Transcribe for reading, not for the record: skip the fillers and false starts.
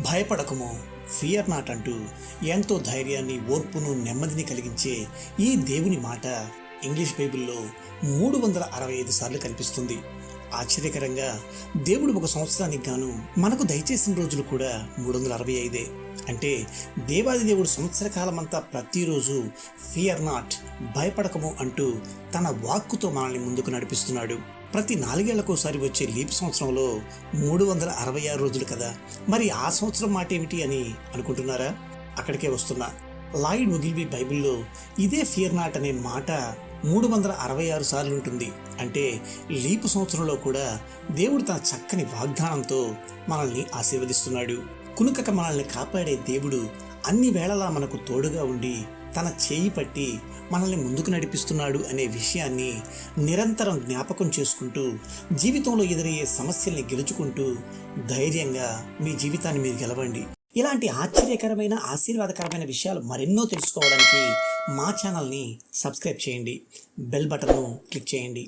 భయపడకము, fear not అంటూ ఎంతో ధైర్యాన్ని, ఓర్పును, నెమ్మదిని కలిగించే ఈ దేవుని మాట ఇంగ్లీష్ బైబిల్లో 365 సార్లు కనిపిస్తుంది. ఆశ్చర్యకరంగా దేవుడు ఒక సంవత్సరానికి గాను మనకు దయచేసిన రోజులు కూడా 365. అంటే దేవాది దేవుడు సంవత్సర కాలమంతా ప్రతిరోజు ఫియర్ నాట్, భయపడకము అంటూ తన వాక్కుతో మనల్ని ముందుకు నడిపిస్తున్నాడు. ప్రతి 4 ఏళ్లకోసారి వచ్చే లీప్ సంవత్సరంలో 366 రోజులు కదా, మరి ఆ సంవత్సరం మాట ఏమిటి అని అనుకుంటున్నారా? అక్కడికే వస్తున్నా. లాయిడ్ ఒగిల్బీ బైబిల్లో ఇదే ఫియర్ నాట్ అనే మాట 366 సార్లు ఉంటుంది. అంటే లీపు సంవత్సరంలో కూడా దేవుడు తన చక్కని వాగ్దానంతో మనల్ని ఆశీర్వదిస్తున్నాడు. కునుకక మనల్ని కాపాడే దేవుడు అన్ని వేళలా మనకు తోడుగా ఉండి తన చేయి పట్టి మనల్ని ముందుకు నడిపిస్తున్నాడు అనే విషయాన్ని నిరంతరం జ్ఞాపకం చేసుకుంటూ జీవితంలో ఎదురయ్యే సమస్యల్ని గెలుచుకుంటూ ధైర్యంగా మీ జీవితాన్ని మీరు గెలవండి. ఇలాంటి ఆశ్చర్యకరమైన, ఆశీర్వాదకరమైన విషయాలు మరెన్నో తెలుసుకోవడానికి మా ఛానల్ని సబ్స్క్రైబ్ చేయండి, బెల్ బటన్ను క్లిక్ చేయండి.